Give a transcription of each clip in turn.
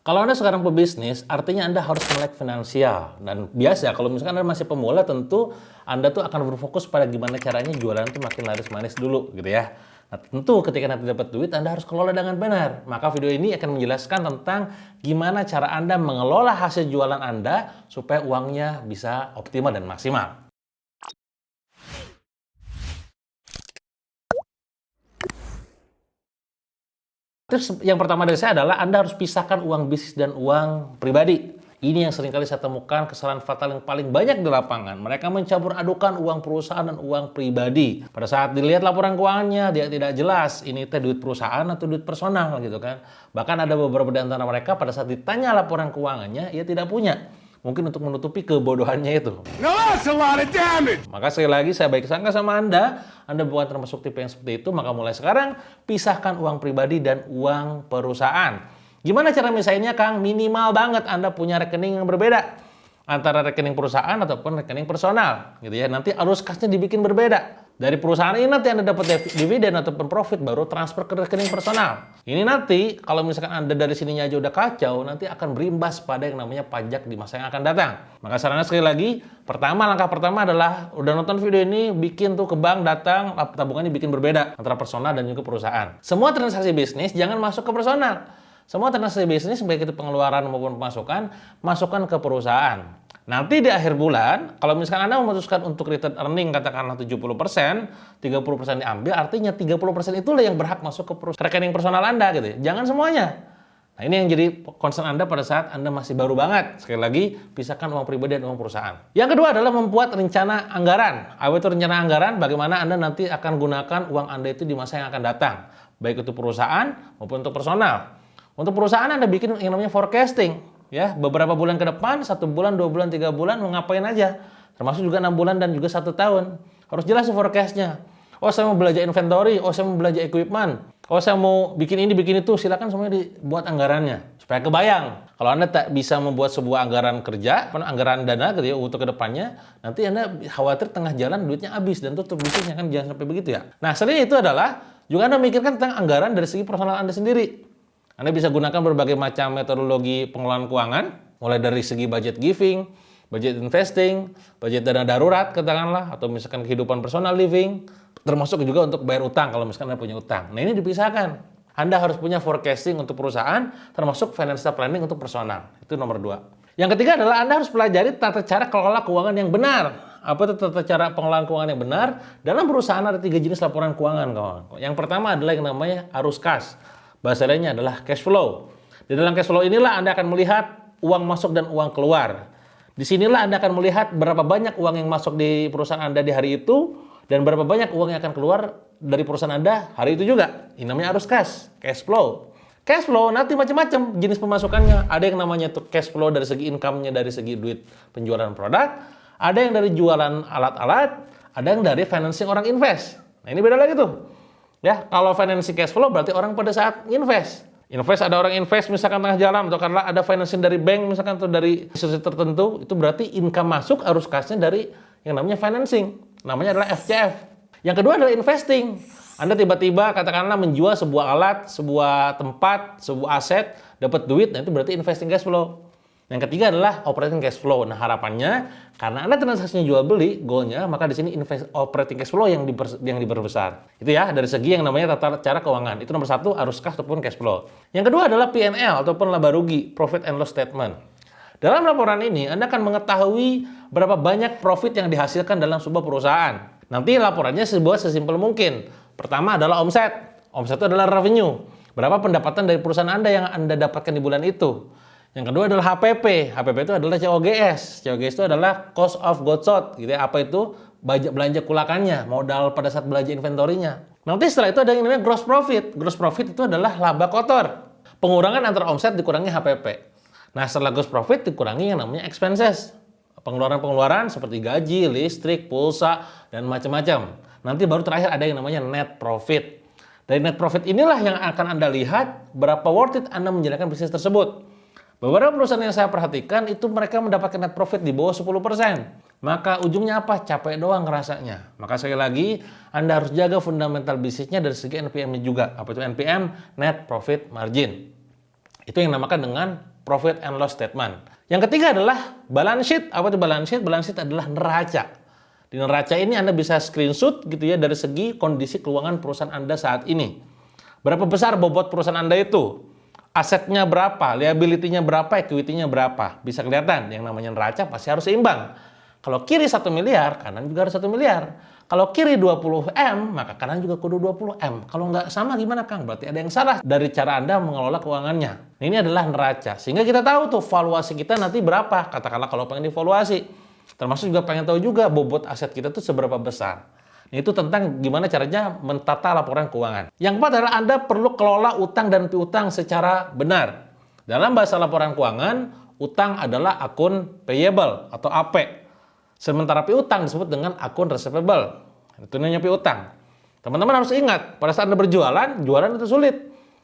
Kalau Anda sekarang pebisnis, artinya Anda harus melek finansial. Dan biasa, kalau misalkan Anda masih pemula, tentu Anda tuh akan berfokus pada gimana caranya jualan tuh makin laris manis dulu, gitu ya. Nah, tentu ketika nanti dapat duit, Anda harus kelola dengan benar. Maka video ini akan menjelaskan tentang gimana cara Anda mengelola hasil jualan Anda supaya uangnya bisa optimal dan maksimal. Tips yang pertama dari saya adalah Anda harus pisahkan uang bisnis dan uang pribadi. Ini yang seringkali saya temukan kesalahan fatal yang paling banyak di lapangan. Mereka mencampur adukan uang perusahaan dan uang pribadi. Pada saat dilihat laporan keuangannya, dia tidak jelas ini teh duit perusahaan atau duit personal gitu kan. Bahkan ada beberapa di antara mereka pada saat ditanya laporan keuangannya, ia tidak punya. Mungkin untuk menutupi kebodohannya itu. Now that's a lot of damage. Maka sekali lagi saya baik sangka sama Anda bukan termasuk tipe yang seperti itu, maka mulai sekarang pisahkan uang pribadi dan uang perusahaan. Gimana cara misahinnya, Kang? Minimal banget Anda punya rekening yang berbeda antara rekening perusahaan ataupun rekening personal, gitu ya. Nanti arus kasnya dibikin berbeda. Dari perusahaan ini nanti Anda dapat dividen ataupun profit baru transfer ke rekening personal. Ini nanti kalau misalkan Anda dari sininya aja udah kacau, nanti akan berimbas pada yang namanya pajak di masa yang akan datang. Maka sarannya sekali lagi, langkah pertama adalah udah nonton video ini, bikin tuh ke bank, datang, tabungannya bikin berbeda antara personal dan juga perusahaan. Semua transaksi bisnis jangan masuk ke personal. Semua transaksi bisnis baik itu pengeluaran maupun pemasukan, masukkan ke perusahaan. Nanti di akhir bulan, kalau misalkan Anda memutuskan untuk return earning katakanlah 70%, 30% diambil, artinya 30% itulah yang berhak masuk ke rekening personal Anda gitu ya. Jangan semuanya. Nah, ini yang jadi concern Anda pada saat Anda masih baru banget. Sekali lagi, pisahkan uang pribadi dan uang perusahaan. Yang kedua adalah membuat rencana anggaran. Apa itu rencana anggaran? Bagaimana Anda nanti akan gunakan uang Anda itu di masa yang akan datang. Baik itu perusahaan maupun untuk personal. Untuk perusahaan Anda bikin yang namanya forecasting. Ya, beberapa bulan ke depan, 1 bulan, 2 bulan, 3 bulan, mau ngapain aja. Termasuk juga 6 bulan dan juga 1 tahun. Harus jelas forecast-nya. Oh, saya mau belanja inventory. Oh, saya mau belanja equipment. Oh, saya mau bikin ini, bikin itu. Silakan semuanya dibuat anggarannya. Supaya kebayang. Kalau Anda tak bisa membuat sebuah anggaran kerja, anggaran dana gitu ya, untuk ke depannya, nanti Anda khawatir tengah jalan duitnya habis dan tutup bisnisnya, kan jangan sampai begitu ya. Nah, selain itu adalah juga Anda mikirkan tentang anggaran dari segi personal Anda sendiri. Anda bisa gunakan berbagai macam metodologi pengelolaan keuangan, mulai dari segi budget giving, budget investing, budget dana darurat katakanlah, atau misalkan kehidupan personal living, termasuk juga untuk bayar utang kalau misalkan Anda punya utang. Nah, ini dipisahkan. Anda harus punya forecasting untuk perusahaan, termasuk financial planning untuk personal. Itu nomor 2. Yang ketiga adalah Anda harus pelajari tata cara kelola keuangan yang benar. Apa itu tata cara pengelolaan keuangan yang benar? Dalam perusahaan ada 3 jenis laporan keuangan, kawan. Yang pertama adalah yang namanya arus kas. Bahasa lainnya adalah cash flow. Di dalam cash flow inilah Anda akan melihat uang masuk dan uang keluar. Di sinilah Anda akan melihat berapa banyak uang yang masuk di perusahaan Anda di hari itu dan berapa banyak uang yang akan keluar dari perusahaan Anda hari itu juga. Ini namanya arus kas, cash flow. Cash flow nanti macam-macam jenis pemasukannya. Ada yang namanya tuh cash flow dari segi income-nya, dari segi duit penjualan produk. Ada yang dari jualan alat-alat. Ada yang dari financing orang invest. Nah, ini beda lagi tuh. Ya, kalau financing cash flow berarti orang pada saat invest. Invest, ada orang invest misalkan tengah jalan, atau karena ada financing dari bank misalkan atau dari institusi tertentu, itu berarti income masuk arus kasnya dari yang namanya financing. Namanya adalah FCF. Yang kedua adalah investing. Anda tiba-tiba katakanlah menjual sebuah alat, sebuah tempat, sebuah aset, dapat duit, nah itu berarti investing cash flow. Yang ketiga adalah operating cash flow. Nah, harapannya karena Anda transaksinya jual beli, goalnya, maka di sini operating cash flow yang diperbesar. Itu ya, dari segi yang namanya tata cara keuangan. Itu nomor 1, arus kas ataupun cash flow. Yang kedua adalah P&L ataupun laba rugi, profit and loss statement. Dalam laporan ini, Anda akan mengetahui berapa banyak profit yang dihasilkan dalam sebuah perusahaan. Nanti laporannya sesimpel mungkin. Pertama adalah omset. Omset itu adalah revenue. Berapa pendapatan dari perusahaan Anda yang Anda dapatkan di bulan itu. Yang kedua adalah HPP. HPP itu adalah COGS. COGS itu adalah cost of goods sold. Gitu ya. Apa itu? Belanja kulakannya, modal pada saat belanja inventorinya. Nanti setelah itu ada yang namanya gross profit. Gross profit itu adalah laba kotor. Pengurangan antara omset dikurangi HPP. Nah, setelah gross profit dikurangi yang namanya expenses. Pengeluaran-pengeluaran seperti gaji, listrik, pulsa, dan macam-macam. Nanti baru terakhir ada yang namanya net profit. Dari net profit inilah yang akan Anda lihat berapa worth it Anda menjalankan bisnis tersebut. Beberapa perusahaan yang saya perhatikan itu mereka mendapatkan net profit di bawah 10%. Maka ujungnya apa? Capek doang rasanya. Maka sekali lagi, Anda harus jaga fundamental bisnisnya dari segi NPM-nya juga. Apa itu NPM? Net Profit Margin. Itu yang dinamakan dengan profit and loss statement. Yang ketiga adalah balance sheet. Apa itu balance sheet? Balance sheet adalah neraca. Di neraca ini Anda bisa screenshot gitu ya dari segi kondisi keuangan perusahaan Anda saat ini. Berapa besar bobot perusahaan Anda itu? Asetnya berapa? Liability-nya berapa? Equity-nya berapa? Bisa kelihatan. Yang namanya neraca pasti harus seimbang. Kalau kiri 1 miliar, kanan juga harus 1 miliar. Kalau kiri 20 M, maka kanan juga kudu 20 M. Kalau nggak sama gimana Kang? Berarti ada yang salah dari cara Anda mengelola keuangannya. Nah, ini adalah neraca. Sehingga kita tahu tuh valuasi kita nanti berapa. Katakanlah kalau pengen divaluasi. Termasuk juga pengen tahu juga bobot aset kita tuh seberapa besar. Nah, itu tentang gimana caranya mentata laporan keuangan. Yang keempat adalah Anda perlu kelola utang dan piutang secara benar. Dalam bahasa laporan keuangan, utang adalah akun payable atau AP. Sementara piutang disebut dengan akun receivable. Itu namanya piutang. Teman-teman harus ingat, pada saat Anda berjualan, jualan itu sulit.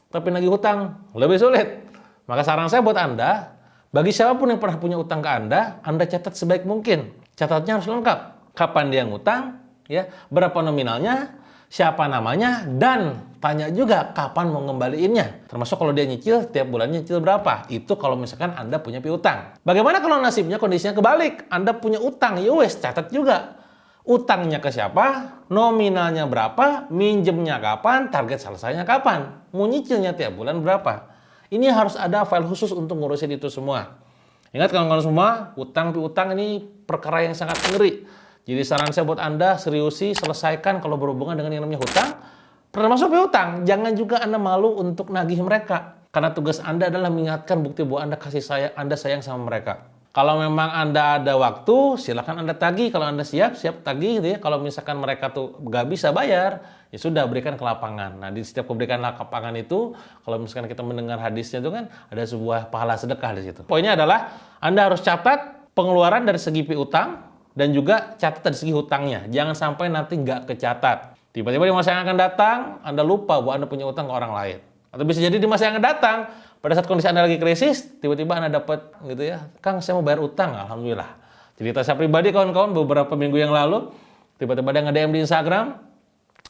Tapi nagih hutang lebih sulit. Maka saran saya buat Anda, bagi siapapun yang pernah punya utang ke Anda catat sebaik mungkin. Catatnya harus lengkap. Kapan dia ngutang, ya, berapa nominalnya, siapa namanya, dan tanya juga kapan mau ngembaliinnya. Termasuk kalau dia nyicil, tiap bulannya nyicil berapa. Itu kalau misalkan Anda punya piutang. Bagaimana kalau nasibnya kondisinya kebalik? Anda punya utang, ya wes, catat juga. Utangnya ke siapa, nominalnya berapa, minjemnya kapan, target selesainya kapan, mau nyicilnya tiap bulan berapa. Ini harus ada file khusus untuk ngurusin itu semua. Ingat kawan-kawan semua, utang piutang ini perkara yang sangat ngeri. Jadi saran saya buat Anda, seriusi, selesaikan kalau berhubungan dengan yang namanya hutang. Termasuk piutang, jangan juga Anda malu untuk nagih mereka. Karena tugas Anda adalah mengingatkan bukti bahwa Anda sayang sama mereka. Kalau memang Anda ada waktu, silakan Anda tagih. Kalau Anda siap tagih gitu ya. Kalau misalkan mereka tuh nggak bisa bayar, ya sudah, berikan ke lapangan. Nah, di setiap berikan lapangan itu, kalau misalkan kita mendengar hadisnya itu kan, ada sebuah pahala sedekah di situ. Poinnya adalah, Anda harus catat pengeluaran dari segi piutang, dan juga catat dari segi hutangnya. Jangan sampai nanti nggak kecatat. Tiba-tiba di masa yang akan datang, Anda lupa bahwa Anda punya utang ke orang lain. Atau bisa jadi di masa yang akan datang, pada saat kondisi Anda lagi krisis, tiba-tiba Anda dapat gitu ya, Kang saya mau bayar utang, alhamdulillah. Cerita saya pribadi kawan-kawan, beberapa minggu yang lalu, tiba-tiba ada nge-DM di Instagram,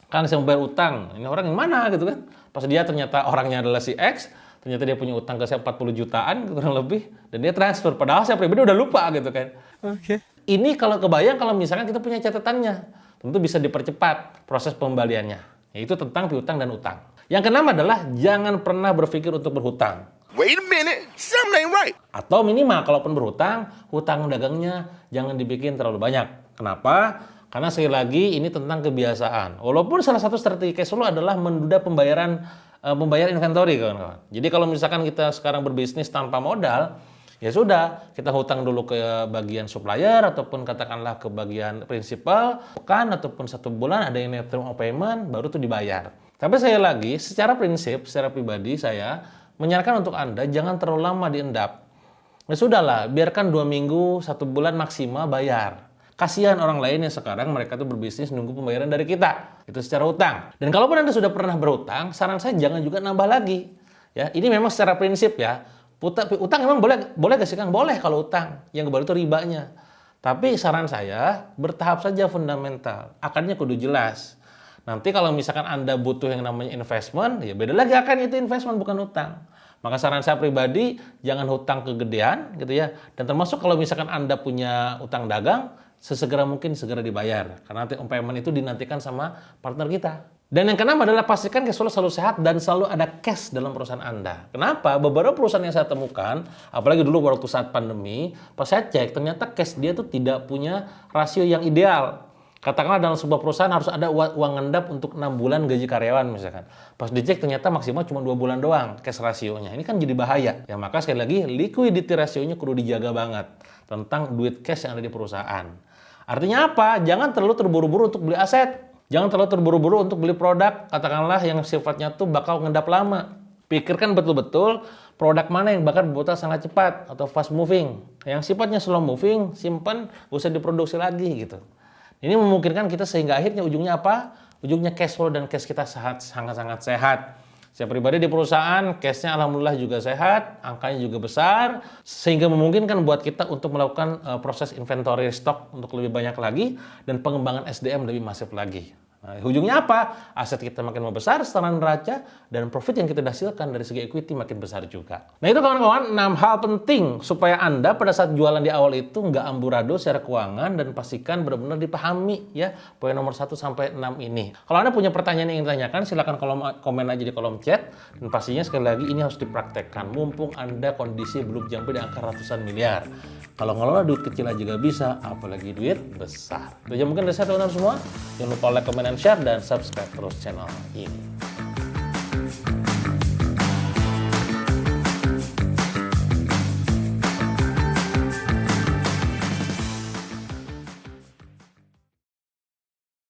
Kang saya mau bayar utang. Ini orang yang mana gitu kan? Pas dia ternyata orangnya adalah si X, ternyata dia punya utang ke saya 40 jutaan kurang lebih, dan dia transfer. Padahal saya pribadi udah lupa gitu kan. Oke. Ini kalau kebayang kalau misalkan kita punya catatannya, tentu bisa dipercepat proses pembaliannya. Yaitu tentang piutang dan utang. Yang keenam adalah jangan pernah berpikir untuk berhutang. Wait a minute, something ain't right. Atau minimal kalaupun berhutang, hutang dagangnya jangan dibikin terlalu banyak. Kenapa? Karena sekali lagi ini tentang kebiasaan. Walaupun salah satu strategi cash flow adalah menunda membayar inventory kawan-kawan. Jadi kalau misalkan kita sekarang berbisnis tanpa modal, ya sudah, kita hutang dulu ke bagian supplier ataupun katakanlah ke bagian prinsipal, pekan ataupun 1 bulan ada yang term of payment, baru tuh dibayar. Tapi saya lagi, secara prinsip, secara pribadi saya menyarankan untuk Anda jangan terlalu lama diendap. Ya sudahlah, biarkan 2 minggu, 1 bulan maksimal bayar. Kasihan orang lain yang sekarang mereka tuh berbisnis nunggu pembayaran dari kita. Itu secara utang. Dan kalaupun Anda sudah pernah berutang, saran saya jangan juga nambah lagi. Ya, ini memang secara prinsip ya. Utang emang boleh gak sih Kang? Boleh kalau utang. Yang kebalik itu ribanya. Tapi saran saya bertahap saja fundamental. Akarnya kudu jelas. Nanti kalau misalkan Anda butuh yang namanya investment, ya beda lagi akan itu investment bukan utang. Maka saran saya pribadi jangan hutang kegedean gitu ya. Dan termasuk kalau misalkan Anda punya utang dagang, sesegera mungkin segera dibayar. Karena nanti payment itu dinantikan sama partner kita. Dan yang keenam adalah pastikan cash flow selalu sehat dan selalu ada cash dalam perusahaan Anda. Kenapa? Beberapa perusahaan yang saya temukan, apalagi dulu waktu saat pandemi, pas saya cek ternyata cash dia tuh tidak punya rasio yang ideal. Katakanlah dalam sebuah perusahaan harus ada uang ngendap untuk 6 bulan gaji karyawan misalkan. Pas dicek ternyata maksimal cuma 2 bulan doang cash rasionya. Ini kan jadi bahaya. Ya maka sekali lagi liquidity rasionya kudu dijaga banget tentang duit cash yang ada di perusahaan. Artinya apa? Jangan terlalu terburu-buru untuk beli aset. Jangan terlalu terburu-buru untuk beli produk, katakanlah yang sifatnya tuh bakal ngendap lama. Pikirkan betul-betul produk mana yang bakal berputar sangat cepat atau fast moving. Yang sifatnya slow moving, simpan, usah diproduksi lagi gitu. Ini memungkinkan kita sehingga akhirnya ujungnya apa? Ujungnya cash flow dan cash kita sangat-sangat sehat. Saya pribadi di perusahaan, cashnya alhamdulillah juga sehat, angkanya juga besar, sehingga memungkinkan buat kita untuk melakukan proses inventory stock untuk lebih banyak lagi, dan pengembangan SDM lebih masif lagi. Nah, ujungnya apa? Aset kita makin membesar setelah neraca dan profit yang kita hasilkan dari segi equity makin besar juga. Nah itu kawan-kawan 6 hal penting supaya Anda pada saat jualan di awal itu nggak amburadul secara keuangan dan pastikan benar-benar dipahami ya poin nomor 1 sampai 6 ini. Kalau Anda punya pertanyaan yang ingin ditanyakan silahkan komen aja di kolom chat dan pastinya sekali lagi ini harus dipraktekkan mumpung Anda kondisi belum sampai di angka ratusan miliar. Kalau ngelola duit kecil aja juga bisa, apalagi duit besar. Itu aja mungkin dari saya teman-teman semua. Jangan lupa like, comment, and share, dan subscribe terus channel ini.